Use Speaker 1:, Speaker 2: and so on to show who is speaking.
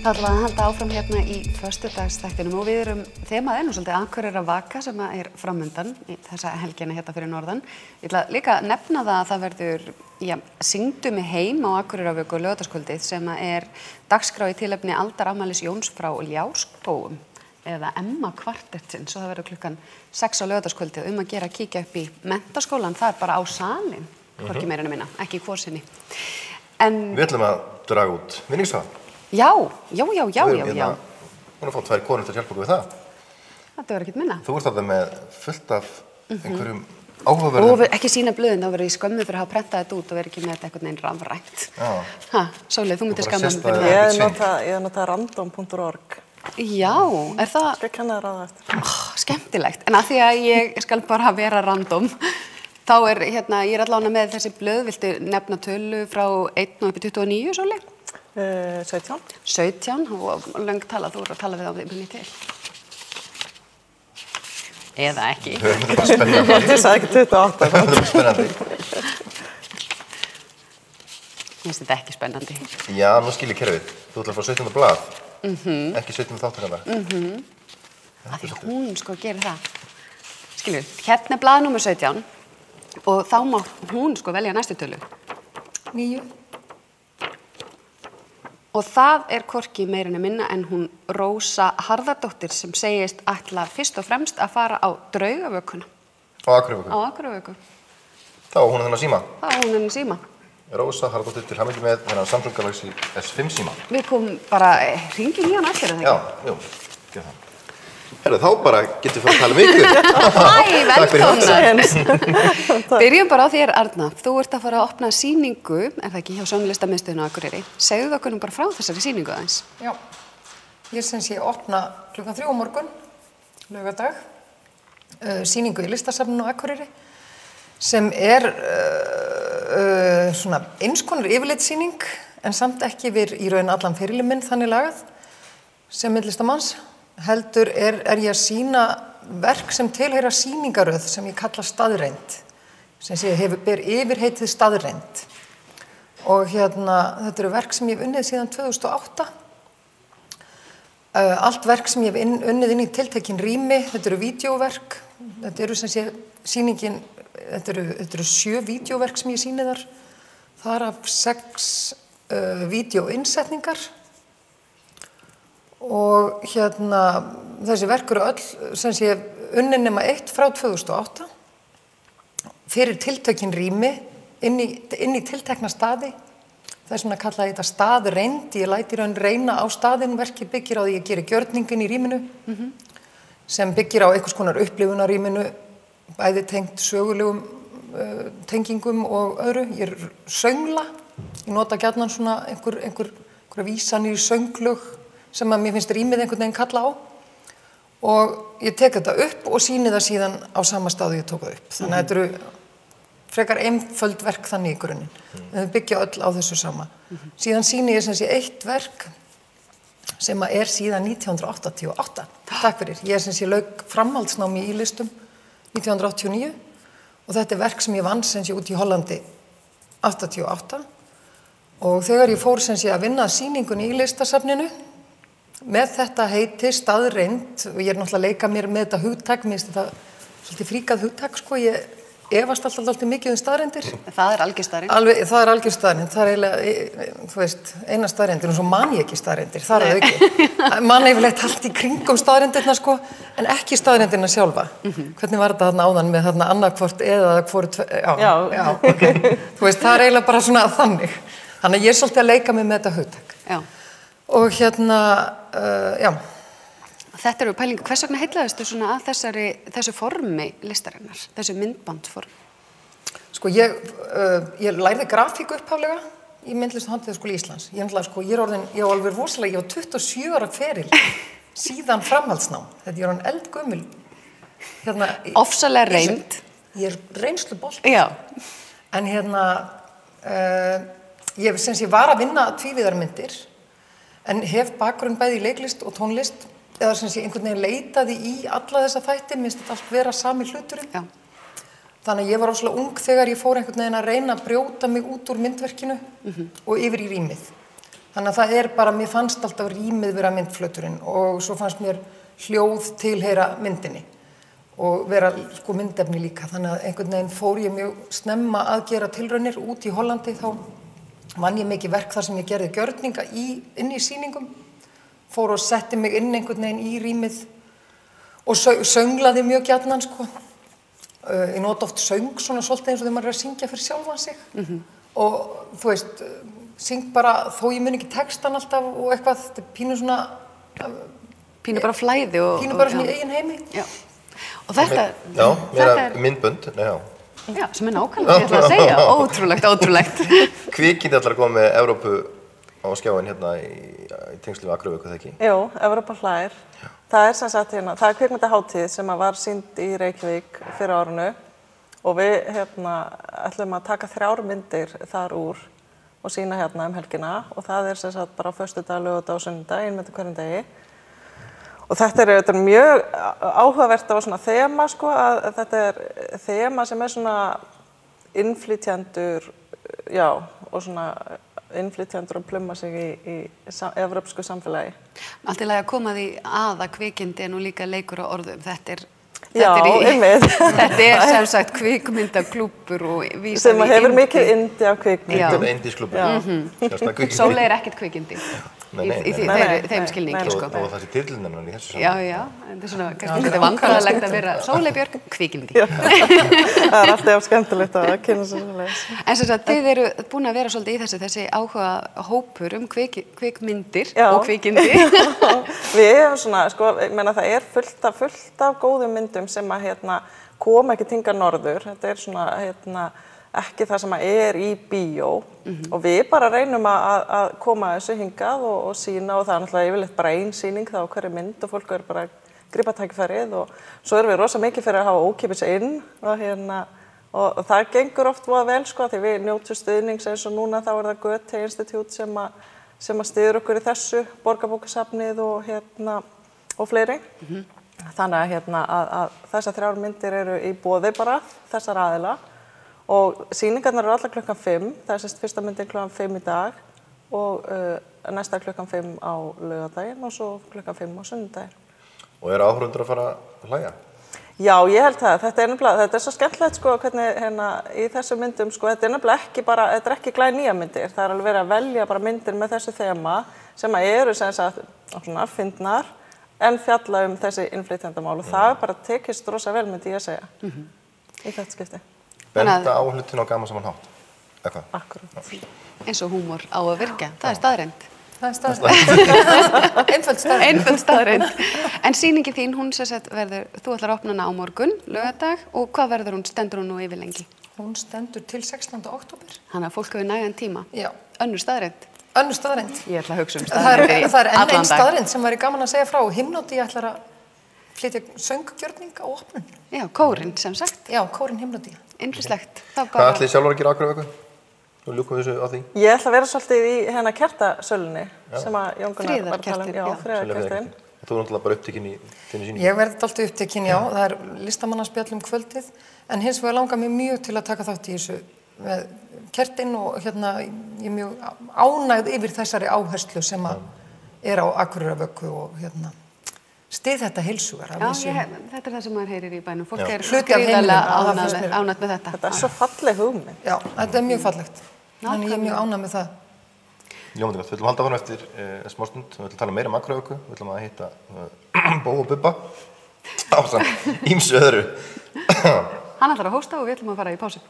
Speaker 1: Það ætlum að halda áfram hérna í föstudagsþættinum og við erum þemað nú svolítið Akureyrar að vaka sem framundan í þessa helgina hérna fyrir norðan. Ég ætla líka að nefna það að það verður, syngdu mig heim á Akureyrarvöku laugardagskvöldið sem dagskrá í tilefni aldarafmælis Jóns frá Ljárskógum eða Emma kvartettsins og það verður klukkan 6 á laugardagskvöldið að gera að kíkja upp í menntaskólann, það bara á salinn, hvorki meira en minna, ekki í kvorsinni.
Speaker 2: Við ætlum að draga út vinningshafa.
Speaker 1: Já.
Speaker 2: Við erum að fá 2 konur til að hjálpa okkur við það.
Speaker 1: Þetta verður ekkert minna.
Speaker 2: Þú ert þarna með fullt af einhverjum áhugaverðum.
Speaker 1: Og ekki sína blöðin, þá verður ég skömmu fyrir að hafa prentað þetta út og verður ekki með þetta einhvern veginn rafrænt.
Speaker 2: Já.
Speaker 1: Sóley, þú myndir skamma mig
Speaker 2: fyrir
Speaker 1: það.
Speaker 3: Ég nota random.org.
Speaker 1: Já, það?
Speaker 3: Skal kenna þér á það eftir.
Speaker 1: Skemmtilegt, en að því að ég skal bara vera random, þá ég allavega með þessi blöð, viltu nefna tölu frá 1 og upp í 29, Sóley?
Speaker 3: 17.
Speaker 1: 17, og löng tala, þú að tala við á því minni til. Eða ekki.
Speaker 2: Það er bara spennandi.
Speaker 3: Ég sagði ekki 28.
Speaker 2: Það er bara spennandi.
Speaker 1: Ég finnst þetta ekki spennandi.
Speaker 2: Já, nú skil ég kerfið. Þú ætlar að fá 17. blað. Ekki 17. þáttakanda.
Speaker 1: Af því hún gerir það. Skilur, hérna blað númer 17 og þá má hún velja næstu tölu. 9. Og það hvorki meira en minna en hún Rósa Harðardóttir sem segist ætla fyrst og fremst að fara á draugavökuna.
Speaker 2: Á Akureyrarvöku?
Speaker 1: Á Akureyrarvöku.
Speaker 2: Þá hún þennan síma?
Speaker 1: Þá hún þennan síma.
Speaker 2: Rósa Harðardóttir til hamingju með þennan Samsung Galaxy S5 síma.
Speaker 1: Við komum bara, hringjum í hann allir, eða ekki?
Speaker 2: Já, gerð það. Herru, þá bara getum við að tala um ykkur.
Speaker 1: Velkomnar. Byrjum bara á þér, Arna. Þú ert að fara að opna sýningu, það ekki, hjá Sjónlistamiðstöðinni á Akureyri. Segðu okkur bara frá þessari sýningu aðeins.
Speaker 4: Já, ég opna klukkan 3 á morgun, laugardag, sýningu í Listasafninu á Akureyri, sem svona eins konar yfirlitssýning, en samt ekki í raun allan ferilinn minn þannig lagað, sem myndlistamanns. Heldur ég að sýna verk sem tilheyra sýningaröð sem ég kalla staðreind, sem ber yfirheitið staðreind. Og þetta eru verk sem ég hef unnið síðan 2008. Allt verk sem ég hef unnið inn í tiltekin rými, þetta eru vídeóverk, þetta eru sýningin, þetta eru 7 vídeóverk sem ég sýni þar, þar af 6 vídeóinnsetningar. Og þessi verk eru öll sem sé unnin nema 1 frá 2008 fyrir tiltökin rými inn í tiltekna staði. Það svona kallaði þetta staðreind, ég læt í raun reyna á staðinn, verkið byggir á því ég geri gjörningin í rýminu sem byggir á einhvers konar upplifun á rýminu, bæði tengt sögulegum tengingum og öðru. Ég söngla, ég nota gjarnan svona einhverja vísanir í sönglög sem að mér finnst rýmið einhvern veginn kalla á og ég tek þetta upp og sýni það síðan á sama stað og ég tók það upp. Þannig að þetta eru frekar einföld verk þannig í grunninn. En þau byggja öll á þessu sama. Síðan sýni ég sem sé 1 verk sem að síðan 1988. Takk fyrir. Ég sem sé lauk framhaldsnámi í listum 1989 og þetta verk sem ég vann sem sé út í Hollandi 88 og þegar ég fór sem sé að vinna sýningunni í Listasafninu með þetta heiti staðreind og ég náttúrulega að leika mér með þetta hugtak, mér finnst þetta svolítið fríkað hugtak, ég efast alltaf mikið staðreindir.
Speaker 1: Það algjör staðreind.
Speaker 4: Það algjör staðreind, það eiginlega, þú veist, eina staðreindir og svo man ég ekki staðreindir, það ekki. Man yfirleitt allt í kringum staðreindirna en ekki staðreindirna sjálfa. Hvernig var þetta þarna áðan með þarna annarkvort eða hvort, já, ok. Þú veist, það eiginlega bara svona þannig. Þannig að ég svolítið að leika mig með þetta hugtak.
Speaker 1: Já.
Speaker 4: Og já.
Speaker 1: Þetta eru pælingu, hvers vegna heillaðistu svona að þessu formi listarinnar, þessu myndbandsformi?
Speaker 4: Ég lærði grafík upphaflega í myndlist- og handíðaskóla Íslands. Ég á alveg rosalega, ég á 27 ára feril síðan framhaldsnám. Þetta ég orðin eldgömul.
Speaker 1: Ofsalega reynd.
Speaker 4: Ég reynslubolt.
Speaker 1: Já.
Speaker 4: En ég var að vinna tvívíðarmyndir en hef bakgrunn bæði í leiklist og tónlist eða sem sé einhvern veginn leitaði í alla þessa þætti, mér finnst þetta allt vera sami hluturinn.
Speaker 1: Já.
Speaker 4: Þannig að ég var rosalega ung þegar ég fór einhvern veginn að reyna að brjóta mig út úr myndverkinu og yfir í rýmið. Þannig að það bara, mér fannst alltaf rýmið vera myndflöturinn og svo fannst mér hljóð tilheyra myndinni og vera sko myndefni líka. Þannig að einhvern veginn fór ég mjög snemma að gera tilraunir út í Hollandi. Þá vann ég mikið verk þar sem ég gerði gjörninga inn í sýningum, fór og setti mig inn einhvern veginn í rýmið og sönglaði mjög gjarnan sko. Ég nota oft söng svona svolítið eins og þegar maður að syngja fyrir sjálfan sig og þú veist, syng bara þó ég mun ekki textan alltaf og eitthvað, þetta pínu svona
Speaker 1: Pínu bara flæði og...
Speaker 4: Pínu bara svona í eigin heimi.
Speaker 1: Já. Og þetta...
Speaker 2: Já, meira myndbönd, já.
Speaker 1: Já, sem nákvæmlega ég ætla að segja. Ótrúlegt.
Speaker 2: Kvikindi ætlar að koma með Evrópu á skjáin hérna í tengslu við Akureyri, það ekki?
Speaker 3: Jú, Evrópa hlær. Það sem sagt hérna, það kvikmyndahátíð sem var sýnd í Reykjavík fyrir árinu og við ætlum að taka 3 myndir þar úr og sýna hérna helgina og það sem sagt bara á föstudag, laugardag og sunnudag, ein mynd á hverjum degi. Og þetta er mjög áhugavert á svona þema sko, að þetta þema sem svona innflytjendur, já, og svona innflytjendur að pluma sig í evrópsku samfélagi.
Speaker 1: Allt í lagi að koma því að kvikindi nú líka leikur á orðum.
Speaker 3: Þetta
Speaker 1: er sem sagt kvikmyndaklúbbur og vísað
Speaker 3: sem hefur mikið indi af kvikmyndum.
Speaker 2: Indísklúbbur.
Speaker 1: Sóley er ekkert kvikindi. Í þeim skilningi, sko.
Speaker 2: Og það sé titlinennan í þessu saman.
Speaker 1: Já, þetta er svona, kannski þetta vandræðalegt að vera Sóley Björk kvikindi.
Speaker 3: Það er alltaf skemmtilegt að kynna sér svoleiðis.
Speaker 1: En sem sagt, þið eru búin að vera svolítið í þessi áhuga hópur kvikmyndir og kvikindi.
Speaker 3: Við hefum svona, sko, ég meina það er fullt af góðum myndum sem að koma ekki hingað norður. Þetta er svona, ekki það sem er í bíó og við bara reynum að koma þessu hingað og sýna og það er náttúrulega yfirleitt bara ein sýning þá á hverju mynd og fólk bara að grípa tækifærið og svo erum við rosa mikið fyrir að hafa ókeypis inn og það gengur oft voða vel sko því við njótum stuðnings eins og núna þá er það Goethe Institute sem að styður okkur í þessu, Borgarbókasafnið og fleiri. Þannig að þessar 3 myndir eru í boði bara þessar aðila og sýningarnar eru allar klukkan 5, það er semst fyrsta myndin klukkan 5 í dag og næsta klukkan 5 á laugardaginn og svo klukkan 5 á sunnudaginn.
Speaker 2: Og eru áhorfendur að fara að hlæja?
Speaker 3: Já, ég held það. Þetta er svo skemmtilegt sko hvernig í þessum myndum sko, þetta er nefnilega ekki bara, þetta er ekki glænýjar myndir, það er alveg verið að velja bara myndir með þessu þema sem eru sem sagt svona fyndnar en fjalla þessi innflytjendamál og það bara tekist rosa vel myndi ég að segja í þetta skipti.
Speaker 2: Benda á hlutin á gamansaman hátt, eða hvað?
Speaker 3: Akkúrat.
Speaker 1: Eins og húmor á að virka, það er staðreynd.
Speaker 4: Það er staðreynd.
Speaker 1: Einföld staðreynd. En sýningin þín, hún sem sagt verður, þú ætlar að opna hana á morgun, laugardag, og hvað verður hún, stendur hún nú yfir lengi?
Speaker 4: Hún stendur til 16. október.
Speaker 1: Þannig að fólk hefur nægan tíma.
Speaker 4: Já.
Speaker 1: Önnur staðreynd.
Speaker 4: Önnur staðreynd.
Speaker 1: Ég ætla að hugsa staðreyndir í allan dag.
Speaker 4: Það er enn einn staðreynd sem væri gaman að segja frá. Himnódía ætlar að flytja sönggjörning á opnun.
Speaker 1: Já, kórinn sem sagt.
Speaker 4: Já, kórinn Himnódía.
Speaker 1: Yndislegt.
Speaker 2: Hvað ætlið þið sjálfur að gera á Akureyri? Nú ljúkum við þessu á því.
Speaker 3: Ég ætla að vera svolítið í kertasölunni sem að Jón Gunnar var að tala um.
Speaker 1: Já,
Speaker 3: friðarkertin.
Speaker 2: Þú er náttúrulega bara upptekinn í þinni sýningu.
Speaker 4: Ég verði alltaf upptekinn, já. Það er listamannaspjall kvöldið. En hins vegar langar mér mjög til að taka þátt í þessu með kertin og ég er mjög ánægð yfir þessari áherslu sem að er á Akureyrarvöku og styð þetta heilsugar.
Speaker 1: Já, þetta er það sem maður heyrir í bænum. Fólk er
Speaker 4: hluti af heiminum,
Speaker 1: ánægð með þetta.
Speaker 3: Þetta er svo falleg hugmynd.
Speaker 4: Já, þetta er mjög fallegt. Þannig ég er mjög ánægð með það.
Speaker 2: Ljómandi gott. Við ætlum að halda áfram eftir smástund. Við ætlum að tala meira Akureyri. Við ætlum að hitta Bó og Bubba ásamt ýmsu öðru.
Speaker 1: Hann ætlar að hósta og við ætlum að fara í pásu.